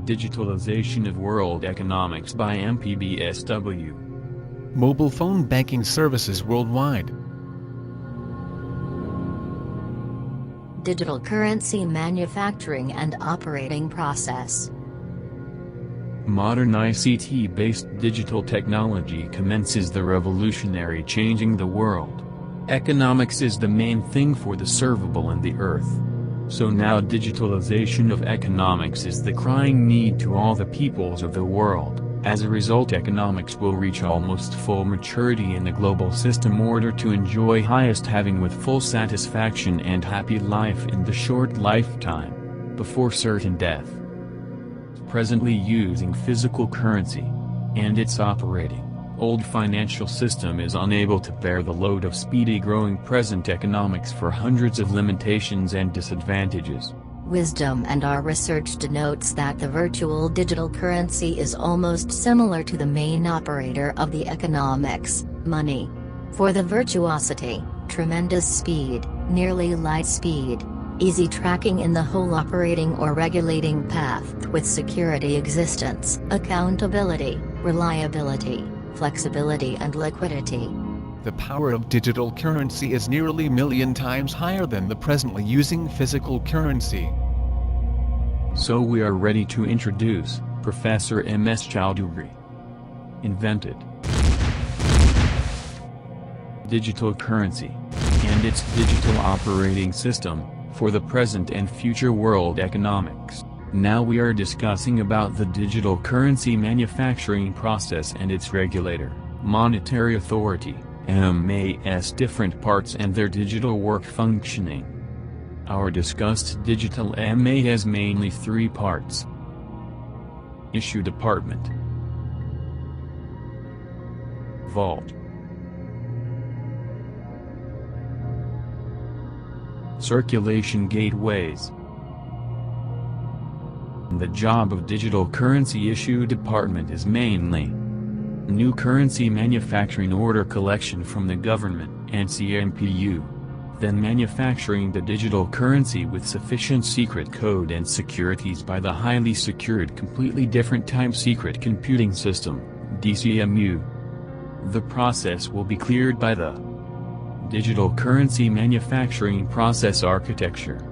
Digitalization of World Economics by MPBSW. Mobile phone banking services worldwide. Digital currency manufacturing and operating process. Modern ICT-based digital technology commences the revolutionary changing the world. Economics is the main thing for the servable and the earth. So now digitalization of economics is the crying need to all the peoples of the world. As a result, economics will reach almost full maturity in the global system order to enjoy highest having with full satisfaction and happy life in the short lifetime, before certain death. Presently using physical currency, and its operating, old financial system is unable to bear the load of speedy growing present economics for hundreds of limitations and disadvantages. Wisdom and our research denotes that the virtual digital currency is almost similar to the main operator of the economics, money. For the virtuosity, tremendous speed, nearly light speed, easy tracking in the whole operating or regulating path with security existence, accountability, reliability, flexibility and liquidity. The power of digital currency is nearly a million times higher than the presently using physical currency. So we are ready to introduce Professor M.S. Chowdhury. Invented digital currency and its digital operating system for the present and future world economics. Now we are discussing about the digital currency manufacturing process and its regulator, monetary authority, MAS different parts and their digital work functioning. Our discussed digital MA has mainly three parts. Issue department, vault, circulation gateways. The job of digital currency issue department is mainly new currency manufacturing order collection from the government and CMPU, then manufacturing the digital currency with sufficient secret code and securities by the highly secured completely different time secret computing system, DCMU. The process will be cleared by the digital currency manufacturing process architecture.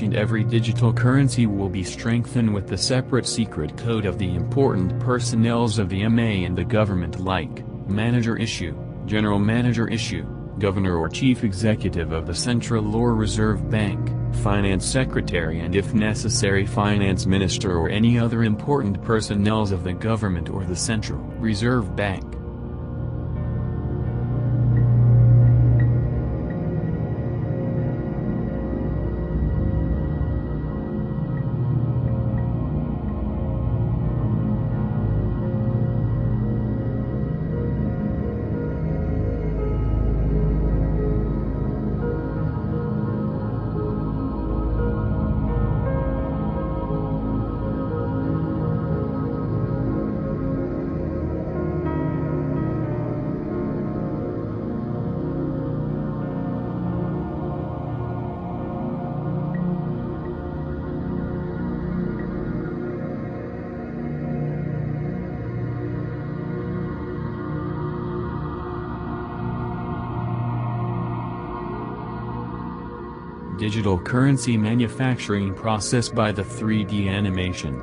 And every digital currency will be strengthened with the separate secret code of the important personnels of the MA and the government like, manager issue, general manager issue, governor or chief executive of the central or reserve bank, finance secretary and if necessary finance minister or any other important personnels of the government or the central reserve bank. Digital currency manufacturing process by the 3D animation.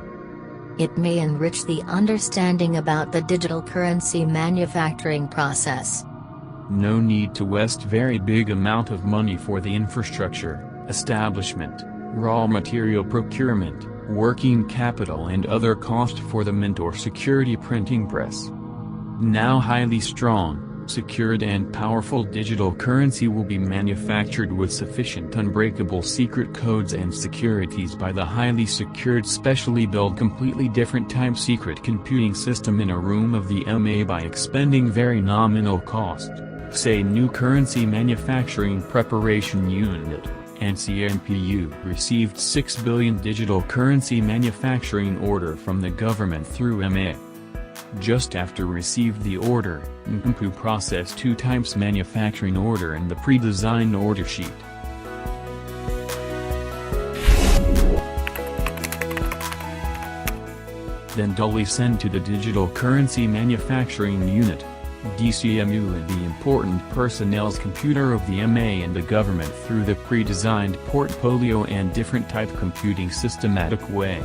It may enrich the understanding about the digital currency manufacturing process. No need to waste very big amount of money for the infrastructure, establishment, raw material procurement, working capital and other cost for the mint or security printing press. Now highly strong, secured and powerful digital currency will be manufactured with sufficient unbreakable secret codes and securities by the highly secured specially built completely different time secret computing system in a room of the MA by expending very nominal cost, say new currency manufacturing preparation unit, and CMPU received 6 billion digital currency manufacturing order from the government through MA. Just after received the order, MPBSW processed 2 times manufacturing order in the pre-designed order sheet. then duly sent to the Digital Currency Manufacturing Unit, DCMU, and the important personnel's computer of the MA and the government through the pre-designed portfolio and different type computing systematic way.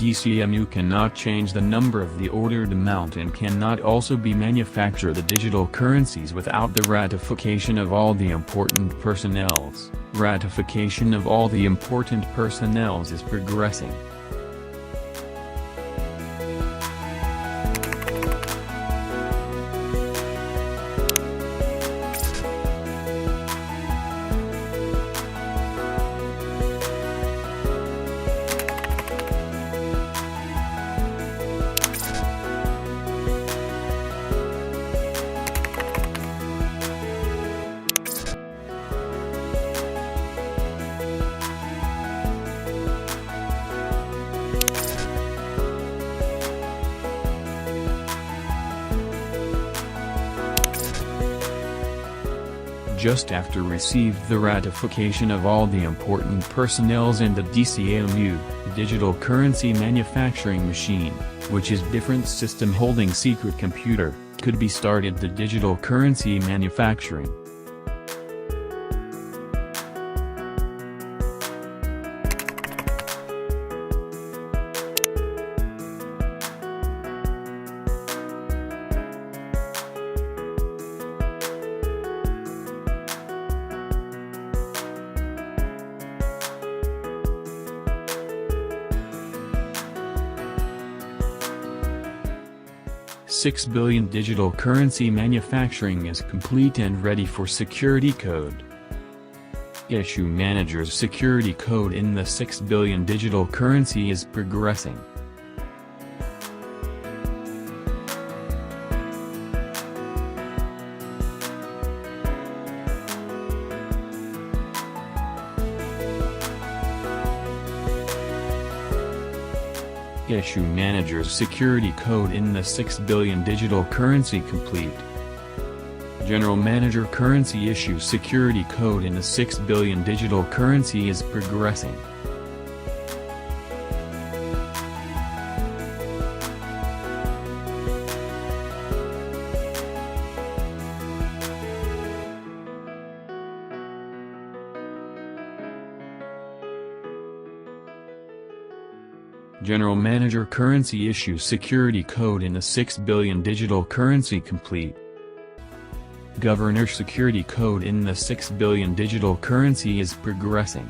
DCMU cannot change the number of the ordered amount and cannot also be manufacture the digital currencies without the ratification of all the important personnels. Ratification of all the important personnels is progressing. Just after received the ratification of all the important personnels in the DCMU, Digital Currency Manufacturing Machine, which is different system holding secret computer, could be started the digital currency manufacturing. $6 billion digital currency manufacturing is complete and ready for security code. Issue manager's security code in the $6 billion digital currency is progressing. Issue manager's security code in the $6 billion digital currency complete. General manager currency issue security code in the $6 billion digital currency is progressing. General Manager Currency Issue Security Code in the $6 billion digital currency complete. Governor Security Code in the $6 billion digital currency is progressing.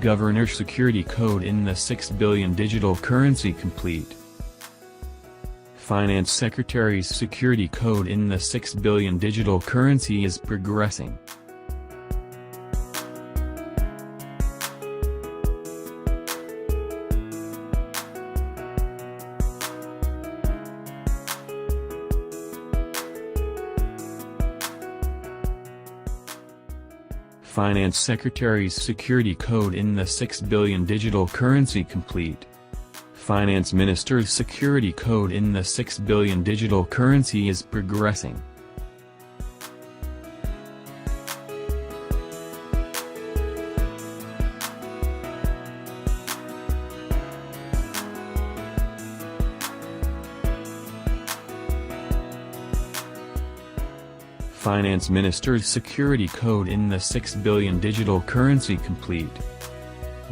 Governor Security Code in the $6 billion digital currency complete. Finance Secretary's Security Code in the $6 billion digital currency is progressing. Finance Secretary's Security Code in the $6 billion digital currency complete. Finance Minister's Security Code in the $6 billion digital currency is progressing. Finance Minister's Security Code in the $6 billion digital currency complete.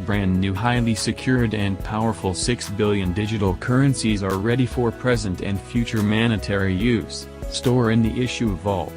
Brand new highly secured and powerful $6 billion digital currencies are ready for present and future monetary use, store in the issue vault.